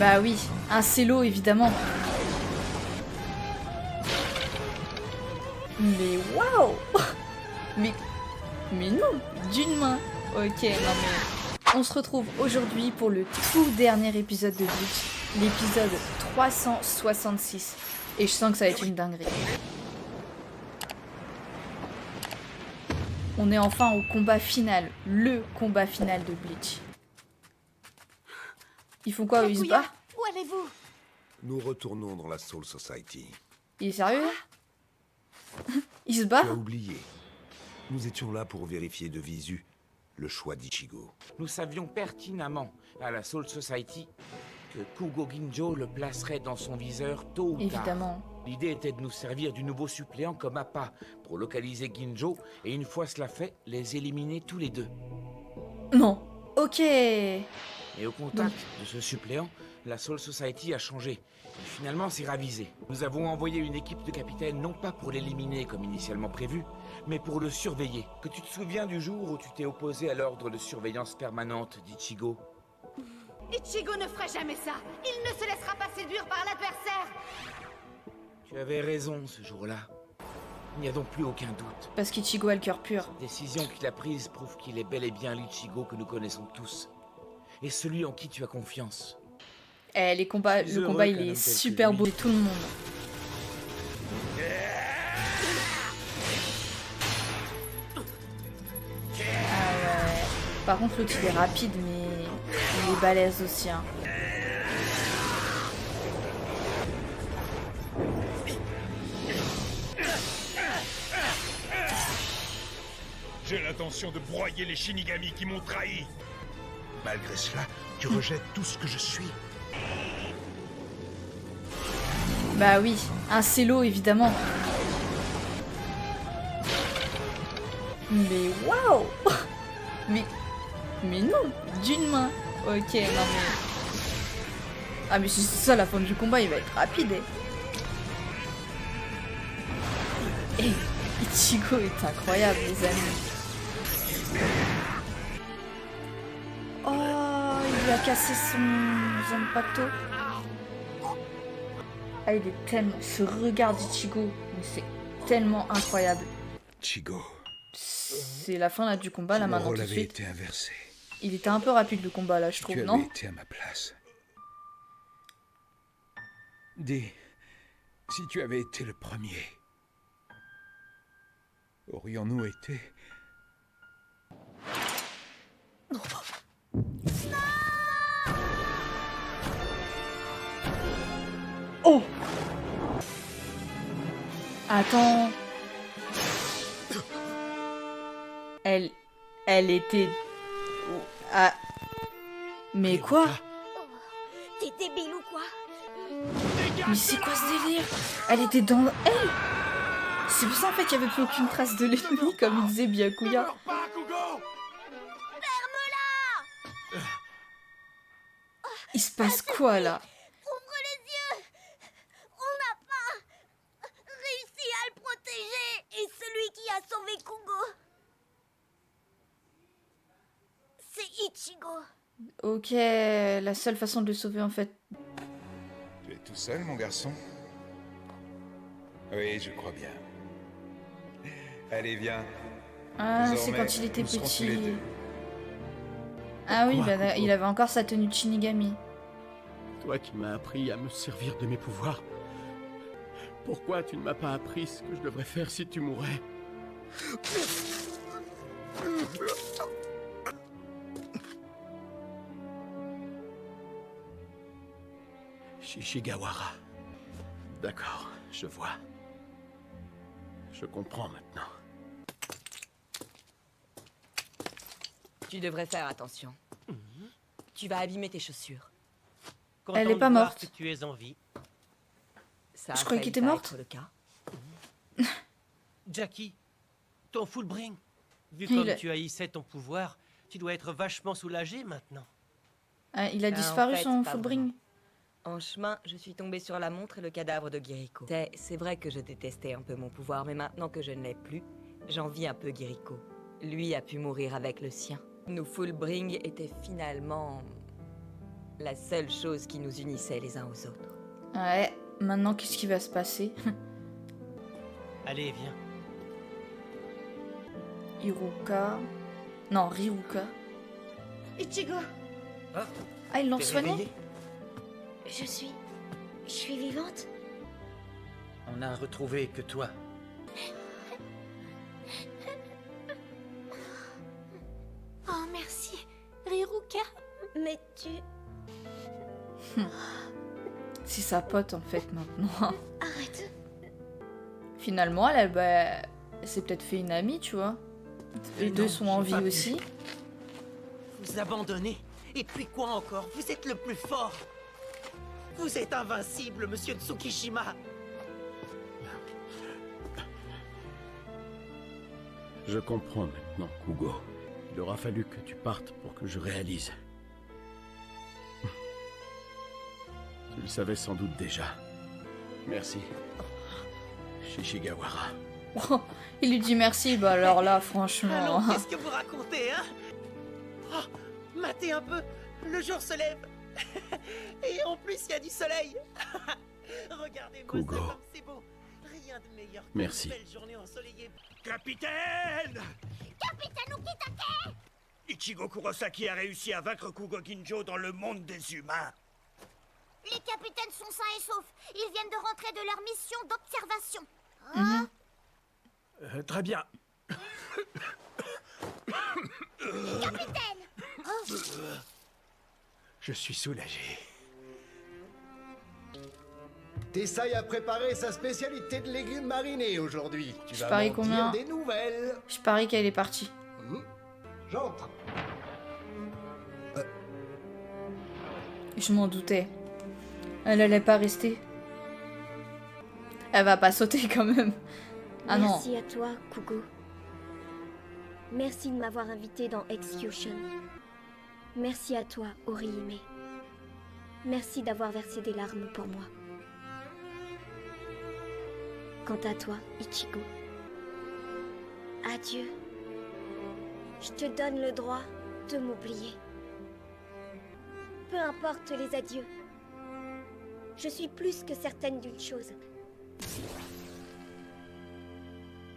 Bah oui, un cello évidemment. Mais waouh. Mais non, d'une main. Ok, non mais... On se retrouve aujourd'hui pour le tout dernier épisode de Bleach, l'épisode 366. Et je sens que ça va être une dinguerie. On est enfin au combat final, le combat final de Bleach. Ils font quoi, eux, ils se battent? Où allez-vous? Nous retournons dans la Soul Society. Il est sérieux là? Il se Tu bat? as oublié. Nous étions là pour vérifier de visu le choix d'Ichigo. Nous savions pertinemment, à la Soul Society, que Kugo Ginjo le placerait dans son viseur tôt ou tard. Évidemment. L'idée était de nous servir du nouveau suppléant comme appât pour localiser Ginjo et une fois cela fait, les éliminer tous les deux. Non. Ok. Et au contact de ce suppléant, la Soul Society a changé. Et finalement, s'est ravisée. Nous avons envoyé une équipe de capitaines non pas pour l'éliminer comme initialement prévu, mais pour le surveiller. Que tu te souviens du jour où tu t'es opposé à l'ordre de surveillance permanente d'Ichigo? Ichigo ne ferait jamais ça. Il ne se laissera pas séduire par l'adversaire. Tu avais raison ce jour-là. Il n'y a donc plus aucun doute. Parce qu'Ichigo a le cœur pur. La décision qu'il a prise prouve qu'il est bel et bien l'Ichigo que nous connaissons tous. Et celui en qui tu as confiance. Eh, le combat il est super beau. Tout le monde. Ah ouais. Par contre, l'autre il est rapide, mais il est balèze aussi. Hein. J'ai l'intention de broyer les Shinigami qui m'ont trahi. Malgré cela, tu rejettes tout ce que je suis. Bah oui, un cello évidemment. Mais waouh. Mais non, d'une main. Ok, non mais... Ah mais c'est ça, la fin du combat, il va être rapide. Eh, Ichigo est incroyable, les amis. Oh, il lui a cassé son Zanpakuto. Ah, il est tellement... Ce regard d'Ichigo, mais c'est tellement incroyable. Ichigo, C'est la fin là du combat, là mon maintenant rôle tout de avait suite. été inversé. Il était un peu rapide le combat là, je trouve, Tu avais non? été à ma place. Dis, si tu avais été le premier, aurions-nous été... Oh! Attends. Elle était... Ah... Mais quoi? T'es débile ou quoi? Mais c'est quoi ce délire? Elle était dans elle? C'est pour ça en fait qu'il n'y avait plus aucune trace de l'ennemi, comme il disait Byakuya. Pas, Kugo! Il se passe quoi là? Ouvre les yeux. On n'a pas réussi à le protéger. Et celui qui a sauvé Kugo, c'est Ichigo. Ok, la seule façon de le sauver en fait. Tu es tout seul, mon garçon? Oui, je crois bien. Allez, viens. Ah, c'est Désormais, quand il était nous serons tous les petit. deux. Ah oui, Pourquoi, bah, Kugo? il avait encore sa tenue de Shinigami. Toi qui m'as appris à me servir de mes pouvoirs. Pourquoi tu ne m'as pas appris ce que je devrais faire si tu mourais? Shishigawara. D'accord, je vois. Je comprends maintenant. Tu devrais faire attention. Tu vas abîmer tes chaussures. Elle est pas morte. Que tu es en vie. Ça Je a croyais failli qu'elle était pas morte. être le cas. Jackie, ton fullbring. Vu Il comme a- tu haïssais ton pouvoir, tu dois être vachement soulagé maintenant. Ah, il a Ah, disparu en fait, son pas Fullbring. En chemin, je suis tombée sur la montre et le cadavre de Giriko. C'est vrai que je détestais un peu mon pouvoir, mais maintenant que je ne l'ai plus, j'envie un peu Giriko. Lui a pu mourir avec le sien. Nos Fullbring étaient finalement la seule chose qui nous unissait les uns aux autres. Ouais, maintenant qu'est-ce qui va se passer? Allez, viens. Iruka... Non, Riruka. Ichigo, Ah, ils l'ont T'es soigné? réveillé? je suis vivante. On n'a retrouvé que toi. Oh, merci, Riruka. Mais tu... C'est sa pote en fait maintenant. Arrête. Finalement, elle s'est peut-être fait une amie, tu vois. Les deux Non, sont en j'ai pas vie pu. aussi. Vous abandonnez. Et puis quoi encore? Vous êtes le plus fort. Vous êtes invincible, monsieur Tsukishima. Je comprends maintenant, Kugo. Il aura fallu que tu partes pour que je réalise. Tu le savais sans doute déjà. Merci. Shishigawara. Oh, il lui dit merci, bah alors là, franchement. Allons, qu'est-ce que vous racontez, hein? Oh, matez un peu. Le jour se lève. Et en plus, il y a du soleil. Regardez-moi ça Kugo. comme c'est beau. Rien de meilleur que Merci. une belle journée ensoleillée. Capitaine! Capitaine Ukitake! Ichigo Kurosaki a réussi à vaincre Kugo Ginjo dans le monde des humains. Les capitaines sont sains et saufs. Ils viennent de rentrer de leur mission d'observation. Très bien. Capitaine! Je suis soulagé. Tessaille a préparé sa spécialité de légumes marinés aujourd'hui. Tu Je vas parie m'en combien? dire des nouvelles. Je parie qu'elle est partie. J'entre. Je m'en doutais. Elle allait pas rester. Elle va pas sauter quand même. Ah non. Merci à toi, Kugo. Merci de m'avoir invité dans Execution. Merci à toi, Orihime. Merci d'avoir versé des larmes pour moi. Quant à toi, Ichigo, adieu. Je te donne le droit de m'oublier. Peu importe les adieux. Je suis plus que certaine d'une chose.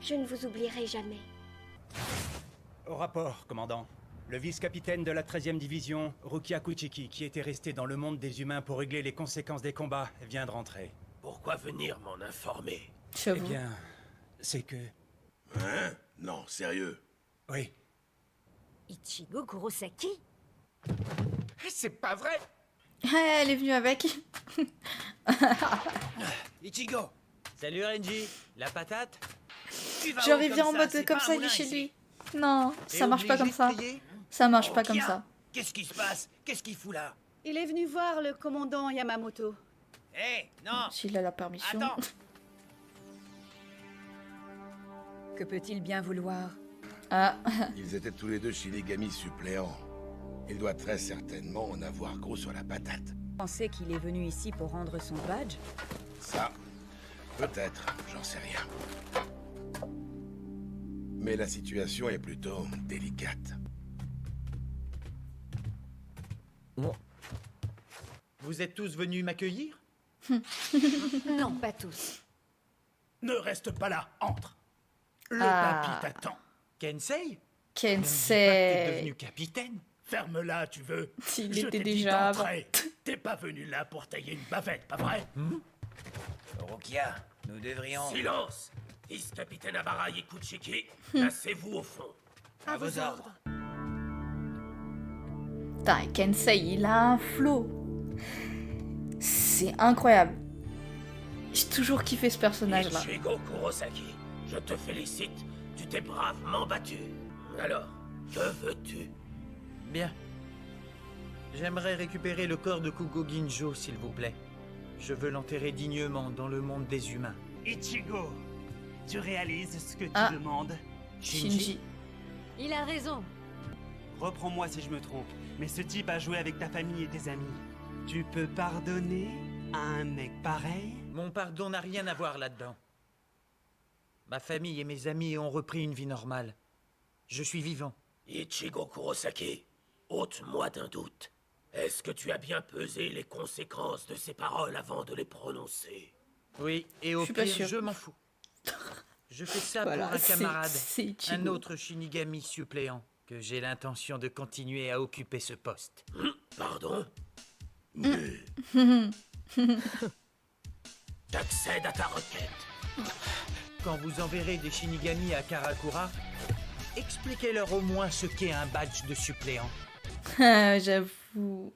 Je ne vous oublierai jamais. Au rapport, commandant. Le vice-capitaine de la 13e division, Rukia Kuchiki, qui était resté dans le monde des humains pour régler les conséquences des combats, vient de rentrer. Pourquoi venir m'en informer? Eh J'avoue. bien, c'est que... Hein? Non, sérieux. Oui. Ichigo Kurosaki? C'est pas vrai! Elle est venue avec. Ichigo! Salut Renji! La patate? Tu vas où J'aurais comme bien en ça? mode C'est comme pas un ça, il moulin est chez ici. lui. Non, T'es ça marche pas comme obligé ça. de payer? Ça marche Oh, pas comme tiens, ça. Qu'est-ce qui se passe? Qu'est-ce qu'il fout là? Il est venu voir le commandant Yamamoto. Hé, non! S'il a la permission. Attends! Que peut-il bien vouloir? Ah, Ils étaient tous les deux Shinigami suppléants. Il doit très certainement en avoir gros sur la patate. Pensez qu'il est venu ici pour rendre son badge? Ça, peut-être, j'en sais rien. Mais la situation est plutôt délicate. Vous êtes tous venus m'accueillir? Non, pas tous. Ne reste pas là, entre. Le Ah. papy t'attend. Kensei? Kensei. Ne me dis pas que t'es devenu capitaine? Ferme-la, tu veux. Il Je était t'ai dit déjà d'entrer. T'es pas venu là pour tailler une bavette, pas vrai? Rukia, nous devrions... Silence! Vice-capitaine Abara et Kuchiki, placez-vous au fond. À vos ordres. Putain, Kensei, il a un flow. C'est incroyable. J'ai toujours kiffé ce personnage-là. Ichigo Kurosaki, je te félicite. Tu t'es bravement battu. Alors, que veux-tu? Bien. J'aimerais récupérer le corps de Kugo Ginjo, s'il vous plaît. Je veux l'enterrer dignement dans le monde des humains. Ichigo, tu réalises ce que tu Ah. demandes? Shinji. Il a raison. Reprends-moi si je me trompe, mais ce type a joué avec ta famille et tes amis. Tu peux pardonner à un mec pareil? Mon pardon n'a rien à voir là-dedans. Ma famille et mes amis ont repris une vie normale. Je suis vivant. Ichigo Kurosaki, ôte-moi d'un doute. Est-ce que tu as bien pesé les conséquences de ces paroles avant de les prononcer? Oui, et au Je suis pas pire, sûre. je m'en fous. Je fais ça Voilà, pour un camarade, c'est un Ichigo. autre Shinigami suppléant, que j'ai l'intention de continuer à occuper ce poste. Pardon? J'accède à ta requête. Quand vous enverrez des Shinigami à Karakura, expliquez-leur au moins ce qu'est un badge de suppléant. Ah, j'avoue.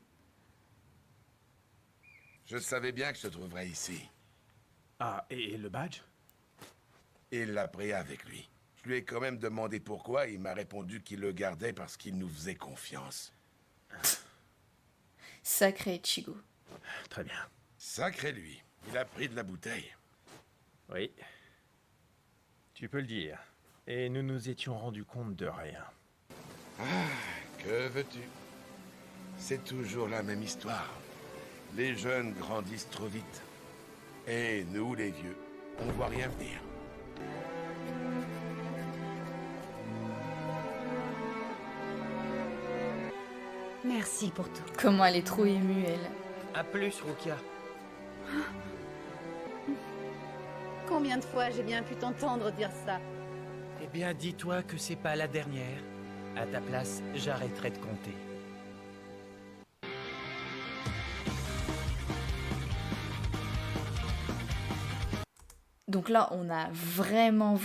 Je savais bien que je te trouverais ici. Ah, et le badge? Il l'a pris avec lui. Je lui ai quand même demandé pourquoi, et il m'a répondu qu'il le gardait parce qu'il nous faisait confiance. Sacré Ichigo. Très bien. Sacré lui. Il a pris de la bouteille. Oui. Tu peux le dire. Et nous nous étions rendus compte de rien. Que veux-tu? C'est toujours la même histoire. Les jeunes grandissent trop vite. Et nous, les vieux, on voit rien venir. Merci pour tout. Comment elle est trop émue, elle. À plus, Rukia. Combien de fois j'ai bien pu t'entendre dire ça? Eh bien, dis-toi que c'est pas la dernière. À ta place, j'arrêterai de compter. Donc là, on a vraiment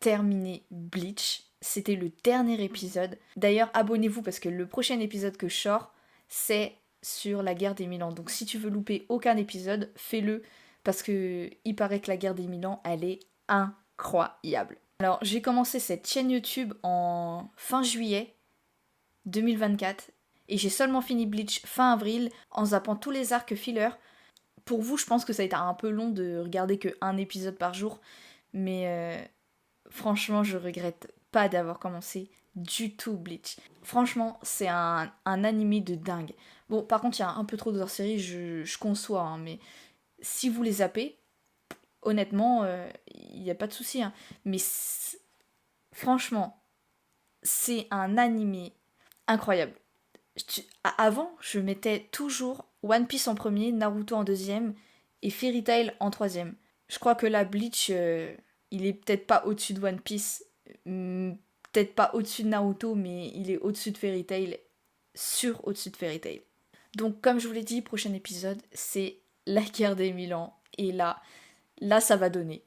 terminé Bleach. C'était le dernier épisode. D'ailleurs, abonnez-vous parce que le prochain épisode que je sors, c'est sur la guerre des 1000 ans. Donc si tu veux louper aucun épisode, fais-le parce que il paraît que la guerre des 1000 ans, elle est incroyable. Alors, j'ai commencé cette chaîne YouTube en fin juillet 2024 et j'ai seulement fini Bleach fin avril en zappant tous les arcs fillers. Pour vous, je pense que ça a été un peu long de regarder que un épisode par jour, mais franchement, je regrette pas d'avoir commencé du tout Bleach. Franchement, c'est un animé de dingue. Bon, par contre, il y a un peu trop de hors-série, je conçois, hein, mais si vous les zappez, honnêtement, il n'y a pas de souci. Hein. Mais franchement, c'est un animé incroyable. Avant, je mettais toujours One Piece en premier, Naruto en deuxième et Fairy Tail en troisième. Je crois que là, Bleach, il est peut-être pas au-dessus de One Piece, peut-être pas au-dessus de Naruto, mais il est au-dessus de Fairy Tail, au-dessus de Fairy Tail. Donc, comme je vous l'ai dit, prochain épisode, c'est la guerre des 1000 ans. Et là, ça va donner.